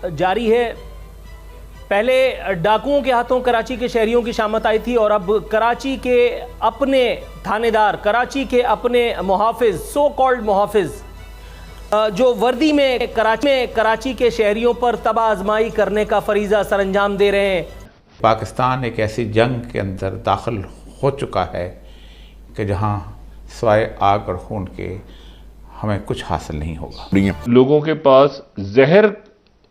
जारी है। पहले डाकुओं के हाथों कराची के शहरियों की शामत आई थी और अब कराची के अपने थानेदार, कराची के अपने मुहाफिज, सो कॉल्ड मुहाफिज, जो वर्दी में कराची के शहरियों पर तबाह आजमाई करने का फरीज़ा सरअंजाम दे रहे हैं। पाकिस्तान एक ऐसी जंग के अंदर दाखिल हो चुका है कि जहां सिवाय आग और खून के हमें कुछ हासिल नहीं होगा। लोगों के पास जहर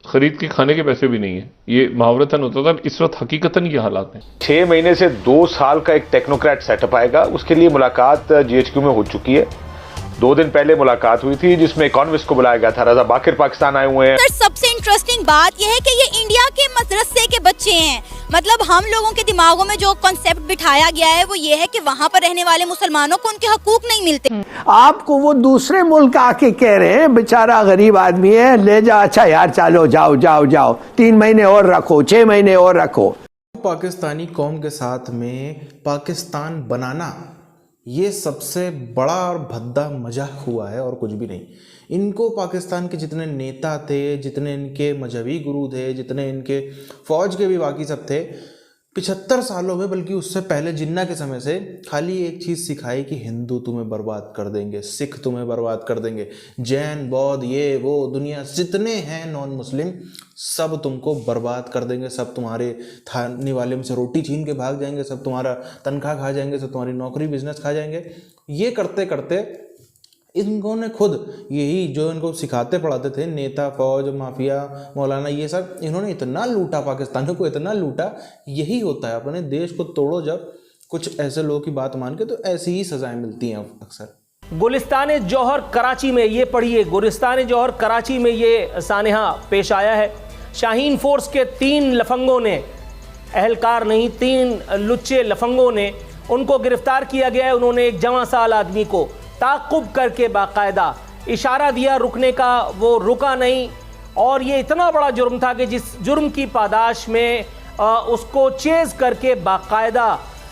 खरीद के खाने के पैसे भी नहीं है, ये मुहावरतन होता था, इस वक्त हकीकतन ये हालात हैं। 6 महीने से 2 साल का एक टेक्नोक्रेट सेटअप आएगा, उसके लिए मुलाकात जीएचक्यू में हो चुकी है। 2 दिन पहले मुलाकात हुई थी जिसमें इकोनॉमिस्ट को बुलाया गया था। रजा बाकिर पाकिस्तान आए हुए हैं। सबसे इंटरेस्टिंग बात यह है कि ये इंडिया के मदरसे के बच्चे हैं। मतलब हम लोगों के दिमागों में जो कॉन्सेप्ट बिठाया गया है वो ये है कि वहाँ पर रहने वाले मुसलमानों को उनके हकूक नहीं मिलते। आपको वो दूसरे मुल्क आके कह रहे हैं बेचारा गरीब आदमी है, ले जा, अच्छा यार चलो जाओ जाओ जाओ, 3 महीने और रखो, 6 महीने और रखो। पाकिस्तानी कौम के साथ में पाकिस्तान बनाना ये सबसे बड़ा और भद्दा मजाक हुआ है और कुछ भी नहीं। इनको पाकिस्तान के जितने नेता थे, जितने इनके मजहबी गुरु थे, जितने इनके फ़ौज के भी बाकी सब थे, 75 सालों में, बल्कि उससे पहले जिन्ना के समय से खाली एक चीज़ सिखाई कि हिंदू तुम्हें बर्बाद कर देंगे, सिख तुम्हें बर्बाद कर देंगे, जैन, बौद्ध, ये वो, दुनिया जितने हैं नॉन मुस्लिम सब तुमको बर्बाद कर देंगे, सब तुम्हारे थाने वाले में से रोटी छीन के भाग जाएंगे, सब तुम्हारा तनख्वाह खा जाएंगे, सब तुम्हारी नौकरी बिजनेस खा जाएंगे। ये करते करते इनको ने खुद यही जो इनको सिखाते पढ़ाते थे नेता, फौज, माफिया, मौलाना, ये सब इन्होंने इतना लूटा, पाकिस्तानियों को इतना लूटा। यही होता है, अपने देश को तोड़ो जब कुछ ऐसे लोगों की बात मान के, तो ऐसी ही सजाएं मिलती हैं अक्सर। गुलिस्तान जौहर कराची में, ये पढ़िए, गुलिस्तान जौहर कराची में ये सानेहा पेश आया है। शाहीन फोर्स के 3 लफंगों ने, अहलकार नहीं, 3 लुच्चे लफंगों ने उनको गिरफ्तार किया गया है। उन्होंने एक जवां साल आदमी को ताक़ुब करके बाकायदा इशारा दिया रुकने का, वो रुका नहीं। और ये इतना बड़ा जुर्म था कि जिस जुर्म की पादाश में उसको चेज़ करके बाकायदा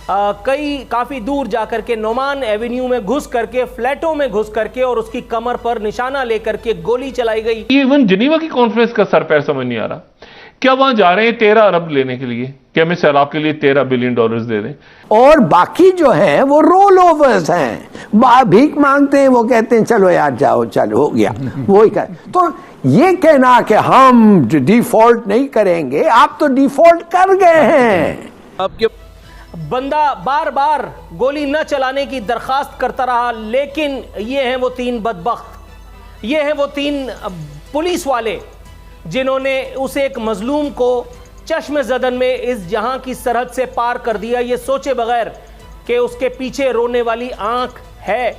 काफ़ी दूर जा कर के नोमान एवेन्यू में घुस करके, फ्लैटों में घुस करके और उसकी कमर पर निशाना लेकर के गोली चलाई गई। इवन जिनीवा की कॉन्फ्रेंस का सर पैर समझ नहीं आ रहा। क्या वहां जा रहे हैं 13 अरब लेने के लिए, क्या हमें सैलाब के लिए $13 बिलियन दे दें? और बाकी जो हैं वो रोल ओवर्स हैं, भीख मांगते हैं, वो कहते हैं चलो यार जाओ, चलो हो गया, वो ही कर। तो ये कहना कि हम डिफॉल्ट नहीं करेंगे, आप तो डिफॉल्ट कर गए हैं। आपके बंदा बार बार गोली न चलाने की दरखास्त करता रहा, लेकिन ये हैं वो 3 बदबख्त, ये हैं वो 3 पुलिस वाले जिन्होंने उस एक मजलूम को चश्म ज़दन में इस जहां की सरहद से पार कर दिया, ये सोचे बगैर कि उसके पीछे रोने वाली आंख है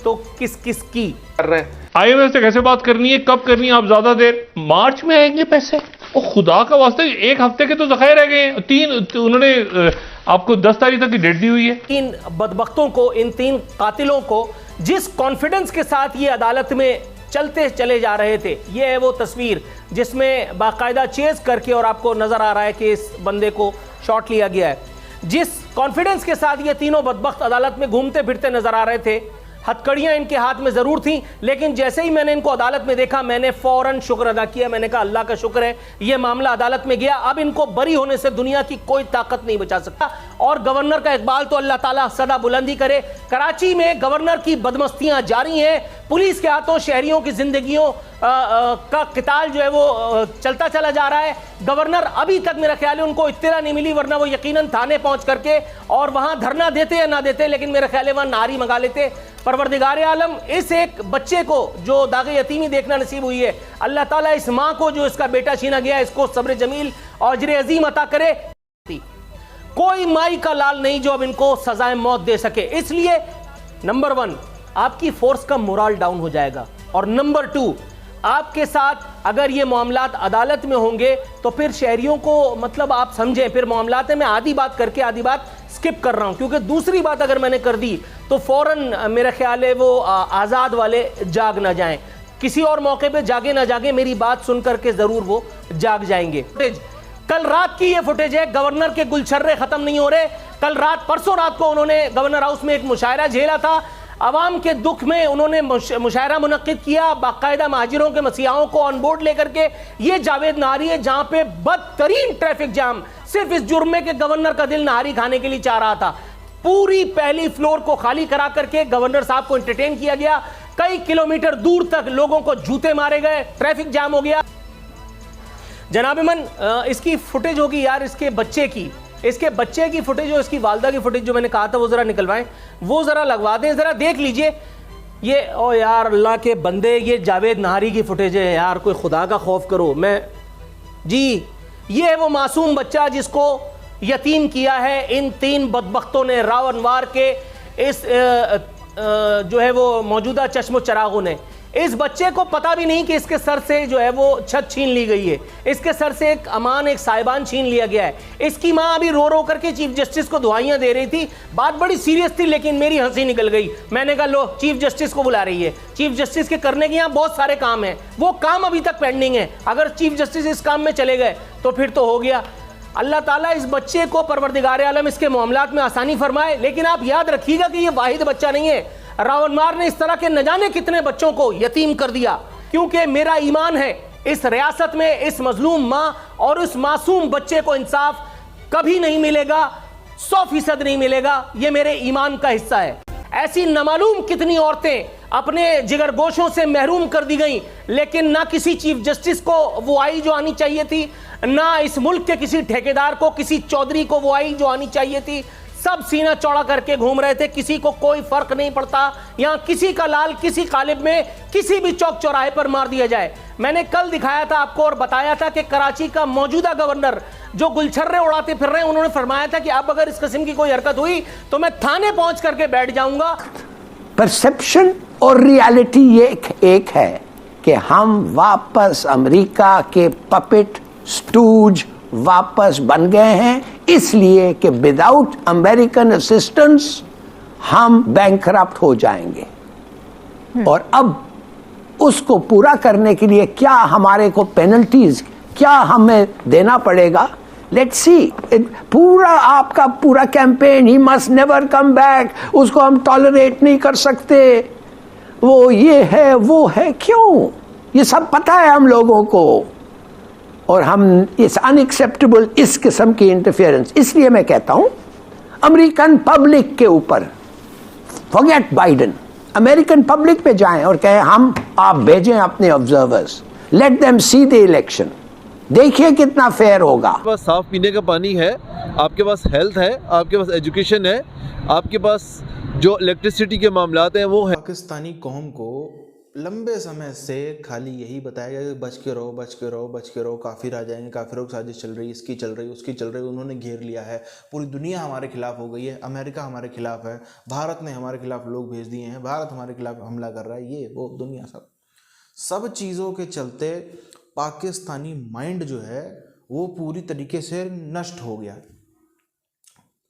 तो किस किस की। कर रहे हैं IMF से कैसे बात करनी है, कब करनी है? आप ज्यादा देर, मार्च में आएंगे पैसे? ओ खुदा का वास्ते, 1 हफ्ते के तो ज़खायर रह गए। 3 उन्होंने आपको 10 तारीख तक की डेट दी हुई है। इन बदबख्तों को, इन 3 कातिलों को जिस कॉन्फिडेंस के साथ ये अदालत में चलते चले जा रहे थे, ये है वो तस्वीर जिसमें बाकायदा चेज करके, और आपको नजर आ रहा है कि इस बंदे को शॉट लिया गया है। जिस कॉन्फिडेंस के साथ ये तीनों बदबख्त अदालत में घूमते फिरते नजर आ रहे थे, हथकड़ियां इनके हाथ में जरूर थी, लेकिन जैसे ही मैंने इनको अदालत में देखा, मैंने फौरन शुक्र अदा किया। मैंने कहा अल्लाह का शुक्र है ये मामला अदालत में गया, अब इनको बरी होने से दुनिया की कोई ताकत नहीं बचा सकता। और गवर्नर का इकबाल तो अल्लाह ताला सदा बुलंदी करे। कराची में गवर्नर की बदमस्तियां जारी हैं, पुलिस के हाथों शहरियों की जिंदगियों का किताल जो है वो चलता चला जा रहा है। गवर्नर अभी तक मेरा ख्याल है उनको इत्तला नहीं मिली, वरना वो यकीनन थाने पहुंच करके और वहां धरना देते या ना देते, लेकिन मेरा ख्याल है वहां नारी मंगा लेते। परवरदिगार आलम, इस एक बच्चे को जो दागे यतीमी देखना नसीब हुई है, अल्लाह ताला इस माँ को जो इसका बेटा छीना गया, इसको सब्र जमील और अजर अजीम अता करे। कोई माई का लाल नहीं जो अब इनको सजाए मौत दे सके। इसलिए नंबर 1 आपकी फोर्स का मोरल डाउन हो जाएगा, और नंबर 2 आपके साथ अगर ये मामलात अदालत में होंगे तो फिर शहरियों को, मतलब आप समझें, फिर मामलात में आधी बात करके आधी बात स्किप कर रहा हूं, क्योंकि दूसरी बात अगर मैंने कर दी तो फौरन मेरा ख्याल है वो आज़ाद वाले जाग ना जाएं, किसी और मौके पे जागे ना जागे, मेरी बात सुनकर के जरूर वो जाग जाएंगे। कल रात की ये फुटेज है, गवर्नर के गुलछर्रे खत्म नहीं हो रहे। कल रात, परसों रात को उन्होंने गवर्नर हाउस में एक मुशायरा झेला था। अवाम के दुख में उन्होंने मुशायरा मुनक्किद किया, बाकायदा महाजिरों के मसीहाओं को ऑन बोर्ड लेकर के। ये जावेद नाहरी है जहां पे बदतरीन ट्रैफिक जाम सिर्फ इस जुर्म में कि गवर्नर का दिल नाहरी खाने के लिए चाह रहा था। पूरी पहली फ्लोर को खाली करा करके गवर्नर साहब को एंटरटेन किया गया, कई किलोमीटर दूर तक लोगों को जूते मारे गए, ट्रैफिक जाम हो गया। जनाब मन, इसकी फुटेज होगी यार, इसके बच्चे की फुटेज और इसकी वालदा की फुटेज जो मैंने कहा था वो जरा निकलवाएं, वो जरा लगवा दें, जरा देख लीजिए। ये ओ यार अल्लाह के बंदे, ये जावेद नाहरी की फुटेज है यार, कोई खुदा का खौफ करो। ये है वो मासूम बच्चा जिसको यतीम किया है इन 3 बदबख्तों ने, रावणवार के इस जो है वो मौजूदा चश्मो चरागों ने। इस बच्चे को पता भी नहीं कि इसके सर से जो है वो छत छीन ली गई है, इसके सर से एक अमान, एक साहिबान छीन लिया गया है। इसकी माँ अभी रो रो करके चीफ जस्टिस को दुआइयां दे रही थी, बात बड़ी सीरियस थी लेकिन मेरी हंसी निकल गई। मैंने कहा लो चीफ जस्टिस को बुला रही है, चीफ जस्टिस के करने के यहाँ बहुत सारे काम हैं, वो काम अभी तक पेंडिंग है। अगर चीफ जस्टिस इस काम में चले गए तो फिर तो हो गया। अल्लाह ताला इस बच्चे को परवरदिगार आलम इसके मामलात में आसानी फरमाए। लेकिन आप याद रखिएगा कि ये वाहिद बच्चा नहीं है, रावणमार ने इस तरह के न जाने कितने बच्चों को यतीम कर दिया। क्योंकि मेरा ईमान है इस रियासत में इस मजलूम माँ और उस मासूम बच्चे को इंसाफ कभी नहीं मिलेगा, 100% नहीं मिलेगा, ये मेरे ईमान का हिस्सा है। ऐसी नामालूम कितनी औरतें अपने जिगरगोशों से महरूम कर दी गई, लेकिन ना किसी चीफ जस्टिस को वो आई जो आनी चाहिए थी, ना इस मुल्क के किसी ठेकेदार को, किसी चौधरी को वो आई जो आनी चाहिए थी। सब सीना चौड़ा करके घूम रहे थे, किसी को कोई फर्क नहीं पड़ता। यहाँ किसी का लाल किसी कालिब में किसी भी चौक चौराहे पर मार दिया जाए। मैंने कल दिखाया था आपको और बताया था कि कराची का मौजूदा गवर्नर जो गुलछर्रे उड़ाते फिर रहे हैं, उन्होंने फरमाया था कि अब अगर इस किस्म की कोई हरकत हुई तो मैं थाने पहुंच करके बैठ जाऊंगा। परसेप्शन और रियलिटी ये एक है कि हम वापस अमेरिका के पपेट स्टूज वापस बन गए हैं, इसलिए कि विदाउट अमेरिकन असिस्टेंस हम बैंकरप्ट हो जाएंगे। और अब उसको पूरा करने के लिए क्या हमारे को पेनल्टीज क्या हमें देना पड़ेगा, लेट्स सी। पूरा आपका पूरा campaign he must never come back, उसको हम टॉलरेट नहीं कर सकते, वो ये है वो है, क्यों? ये सब पता है हम लोगों को, और हम इस अनएक्सेप्टेबल इस किस्म की इंटरफेरेंस। इसलिए मैं कहता हूं अमेरिकन पब्लिक के ऊपर, फॉरगेट बाइडेन, अमेरिकन पब्लिक पे जाएं और कहें आप भेजें अपने observers, let them see the election, देखिए कितना फेयर होगा। आपके पास साफ पीने का पानी है, आपके पास हेल्थ है, आपके पास एजुकेशन है, आपके पास जो इलेक्ट्रिसिटी के मामलात हैं वो है। पाकिस्तानी कौम को लंबे समय से खाली यही बताया गया कि बच के रहो, बच के रहो, बच के रहो, काफिर आ जाएंगे, काफिरों की साजिश चल रही, इसकी चल रही, उसकी चल रही, उन्होंने घेर लिया है, पूरी दुनिया हमारे खिलाफ हो गई है, अमेरिका हमारे खिलाफ है, भारत ने हमारे खिलाफ लोग भेज दिए हैं, भारत हमारे खिलाफ हमला कर रहा है, ये वो दुनिया सब चीज़ों के चलते पाकिस्तानी माइंड जो है वो पूरी तरीके से नष्ट हो गया।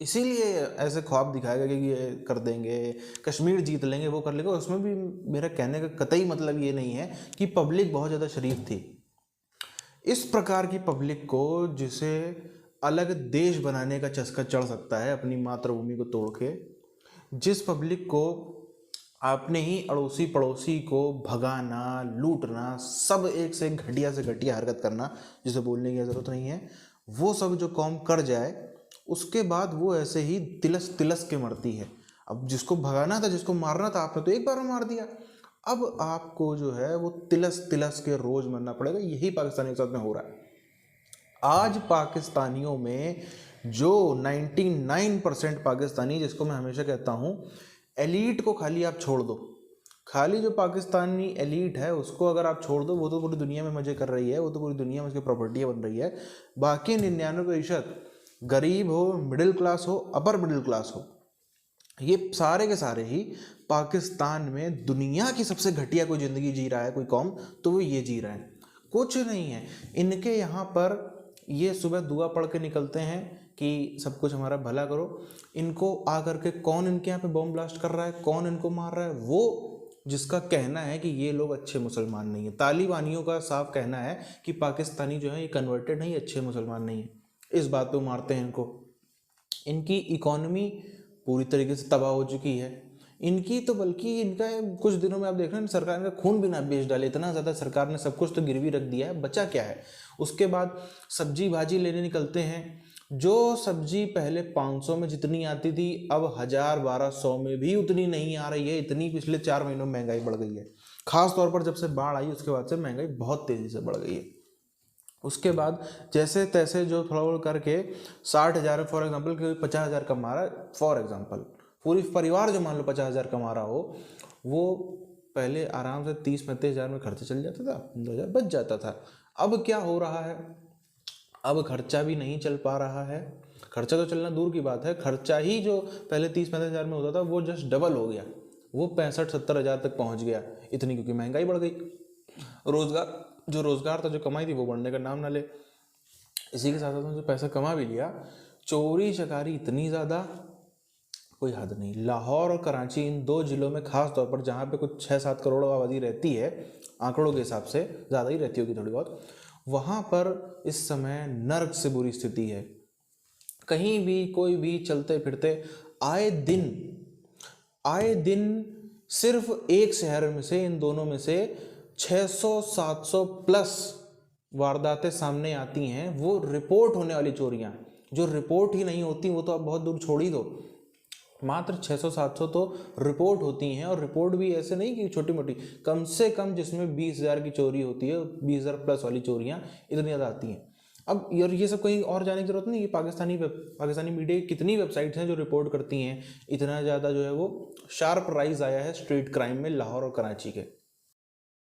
इसीलिए ऐसे ख्वाब दिखाया गया कि ये कर देंगे, कश्मीर जीत लेंगे, वो कर लेंगे। उसमें भी मेरा कहने का कतई मतलब ये नहीं है कि पब्लिक बहुत ज़्यादा शरीफ थी। इस प्रकार की पब्लिक को जिसे अलग देश बनाने का चस्का चढ़ सकता है अपनी मातृभूमि को तोड़ के, जिस पब्लिक को अपने ही अड़ोसी पड़ोसी को भगाना, लूटना, सब एक से घटिया से घटिया हरकत करना, जिसे बोलने की ज़रूरत नहीं है, वो सब जो कौम कर जाए उसके बाद वो ऐसे ही तिलस तिलस के मरती है। अब जिसको भगाना था, जिसको मारना था, आपने तो एक बार में मार दिया, अब आपको जो है वो तिलस तिलस के रोज मरना पड़ेगा। यही पाकिस्तानियों के साथ में हो रहा है। आज पाकिस्तानियों में जो 99% पाकिस्तानी, जिसको मैं हमेशा कहता हूँ एलीट को खाली आप छोड़ दो, खाली जो पाकिस्तानी एलीट है उसको अगर आप छोड़ दो, वो तो पूरी दुनिया में मजे कर रही है, वो तो पूरी दुनिया में उसकी प्रॉपर्टियाँ बन रही है। बाकी 99% गरीब हो, मिडिल क्लास हो, अपर मिडिल क्लास हो, ये सारे के सारे ही पाकिस्तान में दुनिया की सबसे घटिया कोई ज़िंदगी जी रहा है कोई कौम, तो वो ये जी रहा है। कुछ नहीं है इनके यहाँ पर। ये सुबह दुआ पढ़ के निकलते हैं कि सब कुछ हमारा भला करो। इनको आकर के कौन इनके यहाँ पे बॉम्ब ब्लास्ट कर रहा है, कौन इनको मार रहा है, वो जिसका कहना है कि ये लोग अच्छे मुसलमान नहीं है। तालिबानियों का साफ कहना है कि पाकिस्तानी जो है ये कन्वर्टेड नहीं, अच्छे मुसलमान नहीं है। इस बात पे मारते हैं इनको। इनकी इकॉनमी पूरी तरीके से तबाह हो चुकी है। इनकी तो बल्कि इनका कुछ दिनों में आप देख रहे हैं सरकार ने खून भी ना बेच डाले, इतना ज़्यादा सरकार ने सब कुछ तो गिरवी रख दिया है, बचा क्या है। उसके बाद सब्जी भाजी लेने निकलते हैं, जो सब्जी पहले 500 में जितनी आती थी अब 1000-1200 में भी उतनी नहीं आ रही है। इतनी पिछले 4 महीनों में महंगाई बढ़ गई है। खास तौर पर जब से बाढ़ आई उसके बाद से महंगाई बहुत तेज़ी से बढ़ गई है। उसके बाद जैसे तैसे जो थोड़ा बहुत करके 60,000 फॉर एग्जांपल, कोई 50,000 कमा रहा है फॉर एग्जांपल, पूरी परिवार जो मान लो 50,000 कमा रहा हो, वो पहले आराम से 30-35 हज़ार में खर्चा चल जाता था, 2,000 बच जाता था। अब क्या हो रहा है, अब खर्चा भी नहीं चल पा रहा है। खर्चा तो चलना दूर की बात है, खर्चा ही जो पहले 30-35 हज़ार में होता था वो जस्ट डबल हो गया, वो 65-70 हज़ार तक पहुंच गया। इतनी क्योंकि महंगाई बढ़ गई। रोजगार था, जो कमाई थी वो बढ़ने का नाम ना ले। इसी के साथ साथ जो पैसा कमा भी लिया, चोरी चकारी इतनी ज़्यादा, कोई हद नहीं। लाहौर और कराची, इन 2 जिलों में खास तौर पर जहाँ पे कुछ 6-7 करोड़ आबादी रहती है, आंकड़ों के हिसाब से ज़्यादा ही रहती होगी थोड़ी बहुत, वहाँ पर इस समय नर्क से बुरी स्थिति है। कहीं भी कोई भी चलते फिरते आए दिन सिर्फ एक शहर में से, इन दोनों में से 600-700 प्लस वारदातें सामने आती हैं। वो रिपोर्ट होने वाली चोरियां, जो रिपोर्ट ही नहीं होती वो तो आप बहुत दूर छोड़ ही दो, मात्र 600-700 तो रिपोर्ट होती हैं। और रिपोर्ट भी ऐसे नहीं कि छोटी मोटी, कम से कम जिसमें 20,000 की चोरी होती है, 20,000 प्लस वाली चोरियां इतनी ज़्यादा आती हैं। अब यार ये सब कहीं और जाने की जरूरत नहीं कि पाकिस्तानी मीडिया की कितनी वेबसाइट्स हैं जो रिपोर्ट करती हैं। इतना ज़्यादा जो है वो शार्प राइज आया है स्ट्रीट क्राइम में लाहौर और कराची के।